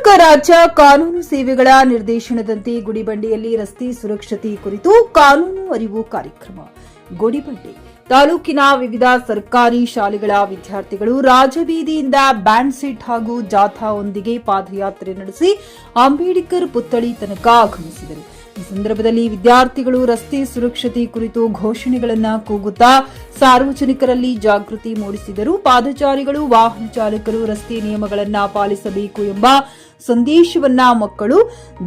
ಕರ್ನಾಟಕ ರಾಜ್ಯ ಕಾನೂನು ಸೇವೆಗಳ ನಿರ್ದೇಶನದಂತೆ ಗುಡಿಬಂಡೆಯಲ್ಲಿ ರಸ್ತೆ ಸುರಕ್ಷತೆ ಕುರಿತು ಕಾನೂನು ಅರಿವು ಕಾರ್ಯಕ್ರಮ. ಗುಡಿಬಂಡೆ ತಾಲೂಕಿನ ವಿವಿಧ ಸರ್ಕಾರಿ ಶಾಲೆಗಳ ವಿದ್ಯಾರ್ಥಿಗಳು ರಾಜಬೀದಿಯಿಂದ ಬ್ಯಾಂಡ್ ಸೆಟ್ ಹಾಗೂ ಜಾಥಾವೊಂದಿಗೆ ಪಾದಯಾತ್ರೆ ನಡೆಸಿ ಅಂಬೇಡ್ಕರ್ ಪುತ್ಥಳಿ ತನಕ ಆಗಮಿಸಿದರು. ಈ ಸಂದರ್ಭದಲ್ಲಿ ವಿದ್ಯಾರ್ಥಿಗಳು ರಸ್ತೆ ಸುರಕ್ಷತೆ ಕುರಿತು ಘೋಷಣೆಗಳನ್ನು ಕೂಗುತ್ತಾ ಸಾರ್ವಜನಿಕರಲ್ಲಿ ಜಾಗೃತಿ ಮೂಡಿಸಿದರು. ಪಾದಚಾರಿಗಳು, ವಾಹನ ಚಾಲಕರು ರಸ್ತೆ ನಿಯಮಗಳನ್ನು ಪಾಲಿಸಬೇಕು ಎಂಬ ಸಂದೇಶವನ್ನ ಮಕ್ಕಳು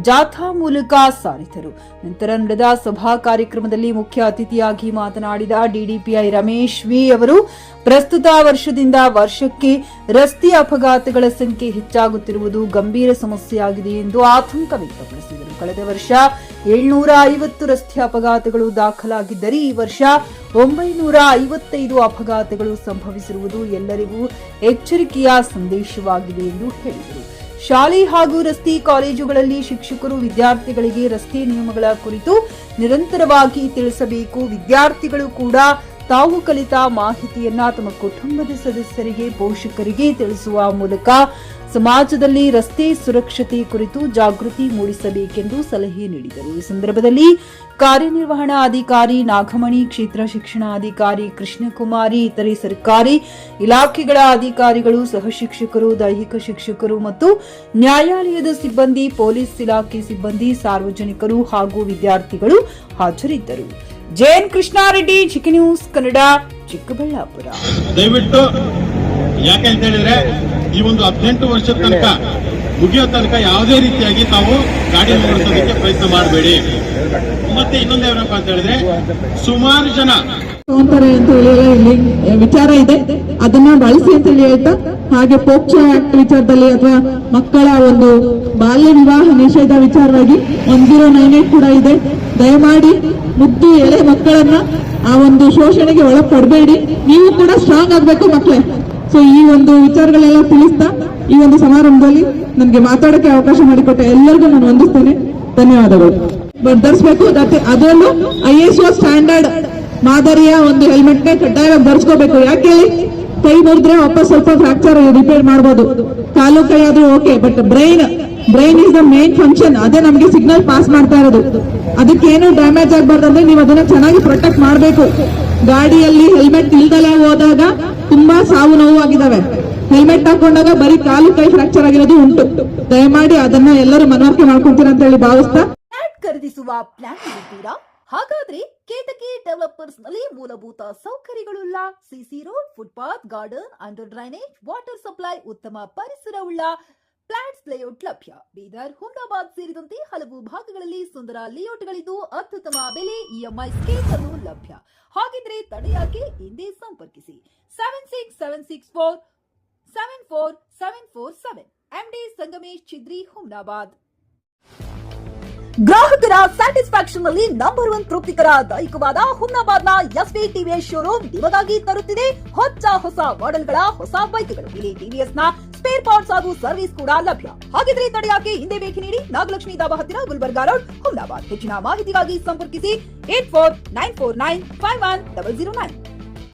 ಜಾಥಾ ಮೂಲಕ ಸಾರಿದರು. ನಂತರ ನಡೆದ ಸಭಾ ಕಾರ್ಯಕ್ರಮದಲ್ಲಿ ಮುಖ್ಯ ಅತಿಥಿಯಾಗಿ ಮಾತನಾಡಿದ ಡಿಡಿಪಿಐ ರಮೇಶ್ ವಿ ಅವರು ಪ್ರಸ್ತುತ ವರ್ಷದಿಂದ ವರ್ಷಕ್ಕೆ ರಸ್ತೆ ಅಪಘಾತಗಳ ಸಂಖ್ಯೆ ಹೆಚ್ಚಾಗುತ್ತಿರುವುದು ಗಂಭೀರ ಸಮಸ್ಯೆಯಾಗಿದೆ ಎಂದು ಆತಂಕ ವ್ಯಕ್ತಪಡಿಸಿದರು. ಕಳೆದ ವರ್ಷ 750 ರಸ್ತೆ ಅಪಘಾತಗಳು ದಾಖಲಾಗಿದ್ದರೆ ಈ ವರ್ಷ 955 ಅಪಘಾತಗಳು ಸಂಭವಿಸಿರುವುದು ಎಲ್ಲರಿಗೂ ಎಚ್ಚರಿಕೆಯ ಸಂದೇಶವಾಗಿದೆ ಎಂದು ಹೇಳಿದರು. ಶಾಲೆ ಹಾಗೂ ರಸ್ತೆ ಕಾಲೇಜುಗಳಲ್ಲಿ ಶಿಕ್ಷಕರು ವಿದ್ಯಾರ್ಥಿಗಳಿಗೆ ರಸ್ತೆ ನಿಯಮಗಳ ಕುರಿತು ನಿರಂತರವಾಗಿ ತಿಳಿಸಬೇಕು. ವಿದ್ಯಾರ್ಥಿಗಳು ಕೂಡ ತಾವು ಕಲಿತ ಮಾಹಿತಿಯನ್ನ ತಮ್ಮ ಕುಟುಂಬದ ಸದಸ್ಯರಿಗೆ, ಪೋಷಕರಿಗೆ ತಿಳಿಸುವ ಮೂಲಕ ಸಮಾಜದಲ್ಲಿ ರಸ್ತೆ ಸುರಕ್ಷತೆ ಕುರಿತು ಜಾಗೃತಿ ಮೂಡಿಸಬೇಕೆಂದು ಸಲಹೆ ನೀಡಿದರು. ಈ ಸಂದರ್ಭದಲ್ಲಿ ಕಾರ್ಯನಿರ್ವಹಣಾ ಅಧಿಕಾರಿ ನಾಗಮಣಿ, ಕ್ಷೇತ್ರ ಶಿಕ್ಷಣಾಧಿಕಾರಿ ಕೃಷ್ಣಕುಮಾರಿ, ಇತರೆ ಸರ್ಕಾರಿ ಇಲಾಖೆಗಳ ಅಧಿಕಾರಿಗಳು, ಸಹ ಶಿಕ್ಷಕರು, ದೈಹಿಕ ಶಿಕ್ಷಕರು ಮತ್ತು ನ್ಯಾಯಾಲಯದ ಸಿಬ್ಬಂದಿ, ಪೊಲೀಸ್ ಇಲಾಖೆ ಸಿಬ್ಬಂದಿ, ಸಾರ್ವಜನಿಕರು ಹಾಗೂ ವಿದ್ಯಾರ್ಥಿಗಳು ಹಾಜರಿದ್ದರು. JN Krishna Reddy, GK news Kannada, Chikkaballapur. ದಯವಿಟ್ಟು ಯಾಕೆ ಅಂತ ಹೇಳಿದ್ರೆ ಈ ಒಂದು 18 ವರ್ಷದ ತನಕ ಮುಗಿಯೋ ತನಕ ಯಾವುದೇ ರೀತಿಯಾಗಿ ತಾವು ಗಾಡಿ ಓಡಿಸೋದಕ್ಕೆ ಪ್ರಯತ್ನ ಮಾಡಬೇಡಿ. ಮತ್ತೆ ಇನ್ನೊಂದು ಏನಪ್ಪ ಅಂತ ಹೇಳಿದ್ರೆ ಸುಮಾರು ಜನ ತಗೊಂತಾರೆ ಅಂತ ಹೇಳಿ ಇಲ್ಲಿ ವಿಚಾರ ಇದೆ, ಅದನ್ನ ಬಳಸಿ ಅಂತ ಹೇಳಿ ಹೇಳ್ತಾ, ಹಾಗೆ ಪೋಕ್ಸೋ ಆಕ್ಟ್ ವಿಚಾರದಲ್ಲಿ ಅಥವಾ ಮಕ್ಕಳ ಒಂದು ಬಾಲ್ಯ ವಿವಾಹ ನಿಷೇಧ ವಿಚಾರವಾಗಿ 1098 ಕೂಡ ಇದೆ. ದಯಮಾಡಿ ಮುದ್ದು ಎಳೆ ಮಕ್ಕಳನ್ನ ಆ ಒಂದು ಶೋಷಣೆಗೆ ಒಳಪಡಬೇಡಿ. ನೀವು ಕೂಡ ಸ್ಟ್ರಾಂಗ್ ಆಗ್ಬೇಕು ಮಕ್ಕಳೇ. ಸೊ ಈ ಒಂದು ವಿಚಾರಗಳೆಲ್ಲ ತಿಳಿಸ್ತಾ ಈ ಒಂದು ಸಮಾರಂಭದಲ್ಲಿ ನನಗೆ ಮಾತಾಡಕ್ಕೆ ಅವಕಾಶ ಮಾಡಿಕೊಟ್ಟ ಎಲ್ಲರಿಗೂ ನಾನು ವಂದಿಸ್ತೇನೆ. ಧನ್ಯವಾದಗಳು. ಧರಿಸಬೇಕು, ಅದರಲ್ಲೂ ISO ಸ್ಟ್ಯಾಂಡರ್ಡ್ ಮಾದರಿಯ ಒಂದು ಹೆಲ್ಮೆಟ್ಗೆ ಕಡ್ಡಾಯವಾಗಿ ಧರಿಸ್ಕೋಬೇಕು. ಯಾಕೆ ಹೇಳಿ, ಕೈ ಮುರಿದ್ರೆ ವಾಪಸ್ ಸ್ವಲ್ಪ ಫ್ರಾಕ್ಚರ್ ರಿಪೇರ್ ಮಾಡಬಹುದು, ಕಾಲು ಕೈ ಆದ್ರೂ okay, but brain is the main function. ಅದೇ ನಮಗೆ ಸಿಗ್ನಲ್ ಪಾಸ್ ಮಾಡ್ತಾ ಇರೋದು. ಅದಕ್ಕೇನು ಡ್ಯಾಮೇಜ್ ಆಗಬಾರ್ದಂದ್ರೆ ನೀವು ಅದನ್ನ ಚೆನ್ನಾಗಿ ಪ್ರೊಟೆಕ್ಟ್ ಮಾಡಬೇಕು. ಗಾಡಿಯಲ್ಲಿ ಹೆಲ್ಮೆಟ್ ಇಲ್ದಲೇ ಹೋದಾಗ ತುಂಬಾ ಸಾವು ನೋವು ಆಗಿದಾವೆ. ಹೆಲ್ಮೆಟ್ ಹಾಕೊಂಡಾಗ ಬರೀ ಕಾಲು ಕೈ ಫ್ರಾಕ್ಚರ್ ಆಗಿರೋದು ಉಂಟು. ದಯಮಾಡಿ ಅದನ್ನ ಎಲ್ಲರೂ ಮನವರಿಕೆ ಮಾಡ್ಕೊಳ್ತೀರಾ ಅಂತ ಹೇಳಿ ಭಾವಿಸ್ತಾ, ಖರೀದಿಸುವ ಪ್ಲಾನ್ ಇದ್ದೀರಾ? ಹಾಗಾದ್ರೆ ಕೇತಕಿ ಡೆವಲಪರ್ಸ್ ನಲ್ಲಿ ಮೂಲಭೂತ ಸೌಕರ್ಯಗಳುಳ್ಳ CC road, footpath, garden, under drainage, water supply, ಉತ್ತಮ ಪರಿಸರವುಳ್ಳ ಫ್ಲಾಟ್ಸ್ ಲೇಔಟ್ ಲಭ್ಯ. ಬೀದರ್, ಹುಮ್ನಾಬಾದ್ ಸೇರಿದಂತೆ ಹಲವು ಭಾಗಗಳಲ್ಲಿ ಸುಂದರ ಲೇಔಟ್ಗಳಿದ್ದು ಅತ್ಯುತ್ತಮ ಬೆಲೆ, EMI ಸ್ಕೀಮ್ ಅನ್ನು ಲಭ್ಯ. ಹಾಗಿದ್ರೆ ತಡೆಯಾಕೆ, ಹಿಂದೆ ಸಂಪರ್ಕಿಸಿ 7676474747 MD ಸಂಗಮೇಶ್ ಚಿದ್ರಿ, ಹುಮ್ನಾಬಾದ್. ಗ್ರಾಹಕರ ಸ್ಯಾಟಿಸ್ಫ್ಯಾಕ್ಷನ್ ನಲ್ಲಿ ನಂಬರ್ 1 ತೃಪ್ತಿಕರದಾಯಕವಾದ ಹುಮ್ನಾಬಾದ್ನ SV TVS ಶೋರೂಮ್ ನಿಮಗಾಗಿ ತರುತ್ತಿದೆ ಹೊಸ ಮಾಡೆಲ್ಗಳ ಹೊಸ ಬೈಕ್ಗಳು. ಇಲ್ಲಿ TVS ನ ಸ್ಪೇರ್ ಪಾರ್ಟ್ಸ್ ಹಾಗೂ ಸರ್ವಿಸ್ ಕೂಡ ಲಭ್ಯ. ಹಾಗಿದ್ರೆ ತಡೆಯಾಕೆ, ಹಿಂದೆ ಭೇಟಿ ನೀಡಿ. ನಾಗಲಕ್ಷ್ಮಿ ದಾಬಾ ಹತ್ತಿರ, ಗುಲ್ಬರ್ಗಾ ರೋಡ್, ಹುಮ್ನಾಬಾದ್. ಹೆಚ್ಚಿನ ಮಾಹಿತಿಗಾಗಿ ಸಂಪರ್ಕಿಸಿ 8494951009.